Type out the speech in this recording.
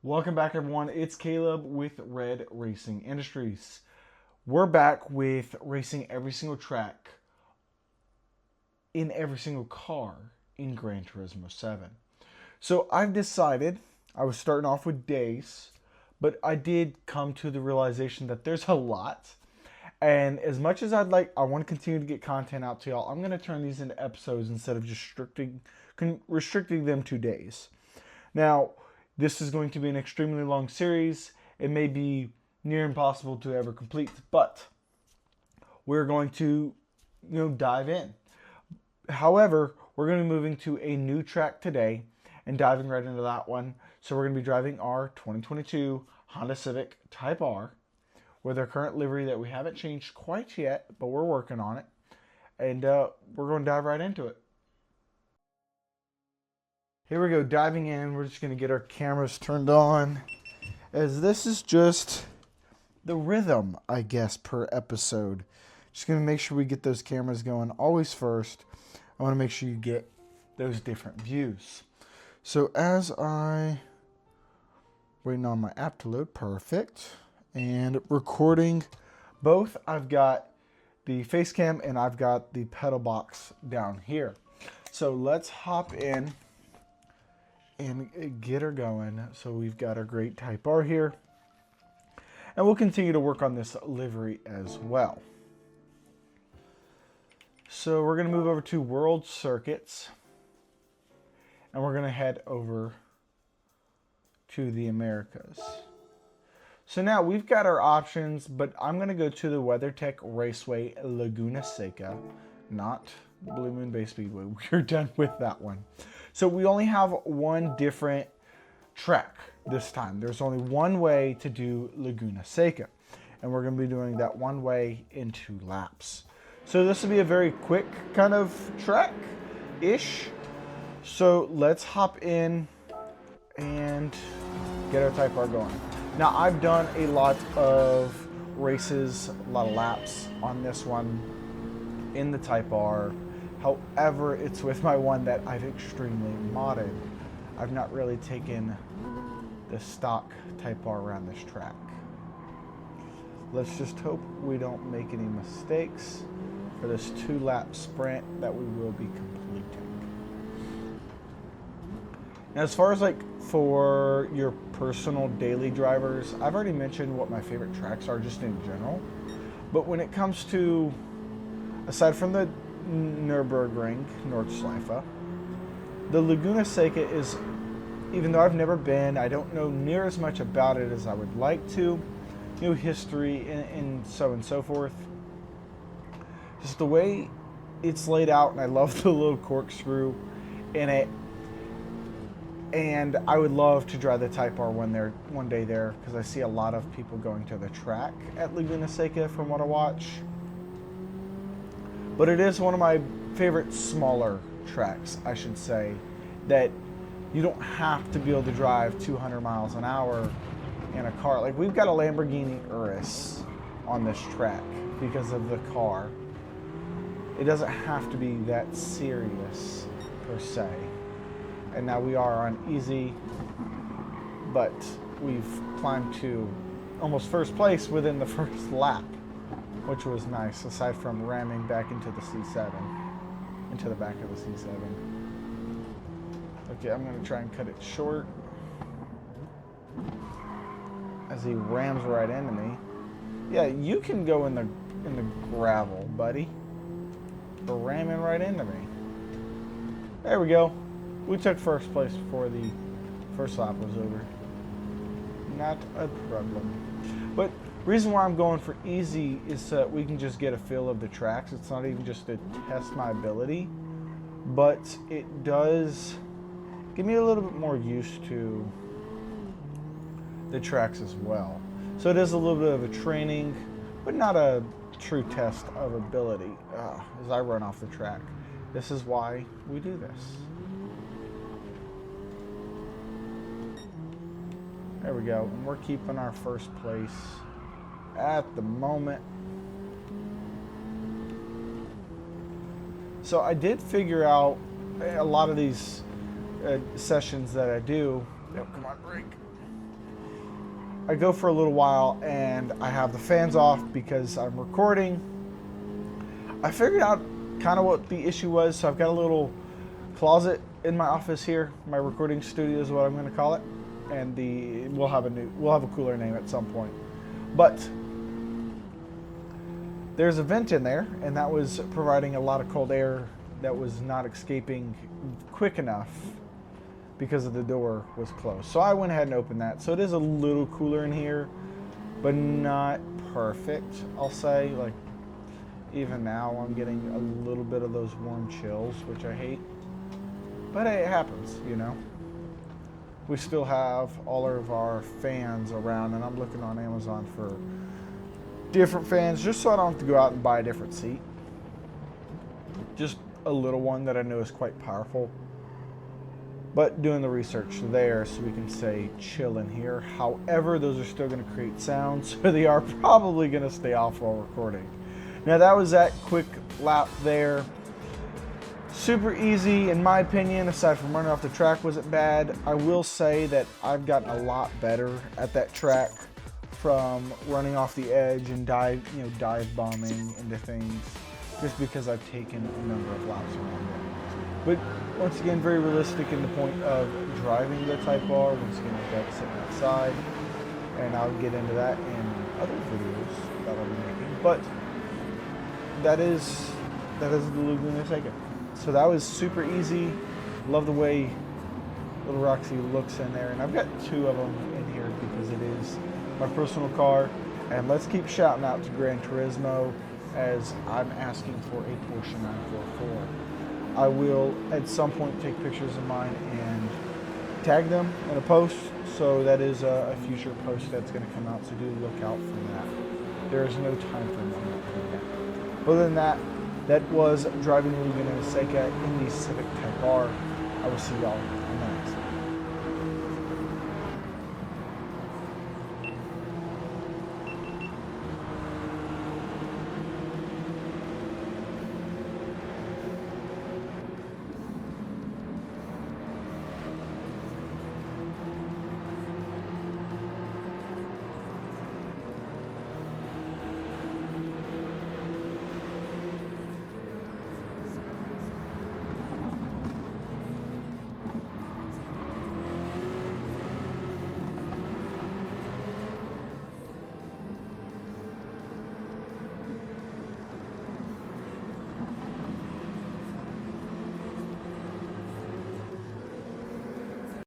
Welcome back, everyone. It's Caleb with Red Racing Industries. We're back with racing every single track in every single car in Gran Turismo 7. So I've decided, I was starting off with days, but I did come to the realization that there's a lot. And as much as I want to continue to get content out to y'all, I'm going to turn these into episodes instead of just restricting them to days. Now, this is going to be an extremely long series. It may be near impossible to ever complete, but we're going to, dive in. However, we're going to be moving to a new track today and diving right into that one. So we're going to be driving our 2022 Honda Civic Type R with our current livery that we haven't changed quite yet, but we're working on it. And we're going to dive right into it. Here we go, diving in. We're just going to get our cameras turned on, as this is just the rhythm, I guess, per episode. Just going to make sure we get those cameras going always first. I want to make sure you get those different views. So as waiting on my app to load, perfect. And recording both, I've got the face cam and I've got the pedal box down here. So let's hop in and get her going. So we've got our great Type R here. And we'll continue to work on this livery as well. So we're going to move over to World Circuits. And we're going to head over to the Americas. So now we've got our options, but I'm going to go to the WeatherTech Raceway Laguna Seca, not Blue Moon Bay Speedway. We're done with that one. So we only have one different track this time. There's only one way to do Laguna Seca, and we're going to be doing that one way in 2 laps. So this will be a very quick kind of track-ish. So let's hop in and get our Type R going. Now I've done a lot of races, a lot of laps on this one in the Type R. However, it's with my one that I've extremely modded. I've not really taken the stock Type R around this track. Let's just hope we don't make any mistakes for this 2-lap sprint that we will be completing. Now, as far as for your personal daily drivers, I've already mentioned what my favorite tracks are just in general. But when it comes to, aside from the Nürburgring, Nordschleife, the Laguna Seca is, even though I've never been, I don't know near as much about it as I would like to. New history and so forth. Just the way it's laid out, and I love the little corkscrew in it. And I would love to drive the Type R one day there, because I see a lot of people going to the track at Laguna Seca from what I watch. But it is one of my favorite smaller tracks, I should say, that you don't have to be able to drive 200 miles an hour in a car. Like, we've got a Lamborghini Urus on this track because of the car. It doesn't have to be that serious, per se. And now we are on easy, but we've climbed to almost first place within the first lap, which was nice, aside from ramming back into the C7, into the back of the C7. Okay, I'm going to try and cut it short as he rams right into me. Yeah, you can go in the gravel, buddy. For ramming right into me. There we go. We took first place before the first lap was over. Not a problem. But reason why I'm going for easy is so that we can just get a feel of the tracks. It's not even just to test my ability, but it does give me a little bit more used to the tracks as well. So it is a little bit of a training, but not a true test of ability as I run off the track. This is why we do this. There we go. And we're keeping our first place at the moment. So I did figure out a lot of these sessions that I do. Oh, come on, break. I go for a little while and I have the fans off because I'm recording. I figured out kind of what the issue was, so I've got a little closet in my office here. My recording studio is what I'm going to call it, and we'll have a cooler name at some point. But there's a vent in there, and that was providing a lot of cold air that was not escaping quick enough because of the door was closed. So I went ahead and opened that. So it is a little cooler in here, but not perfect, I'll say. Like, even now I'm getting a little bit of those warm chills, which I hate. But it happens, you know. We still have all of our fans around, and I'm looking on Amazon for different fans just so I don't have to go out and buy a different seat. Just a little one that I know is quite powerful. But doing the research there so we can say chill in here. However, those are still going to create sound, so they are probably going to stay off while recording. Now that was that quick lap there. Super easy in my opinion, aside from running off the track wasn't bad. I will say that I've gotten a lot better at that track from running off the edge and dive bombing into things just because I've taken a number of laps around it. But once again, very realistic in the point of driving the Type R. Once again, I've got it sitting outside, and I'll get into that in other videos that I'll be making. But that is the Laguna Seca. So that was super easy. Love the way Little Roxy looks in there, and I've got two of them in here because it is my personal car. And let's keep shouting out to Gran Turismo as I'm asking for a Porsche 944. I will at some point take pictures of mine and tag them in a post, so that is a future post that's going to come out, so do look out for that. There is no time frame on that. Other than that, that was driving Laguna Seca in the Civic Type R. I will see y'all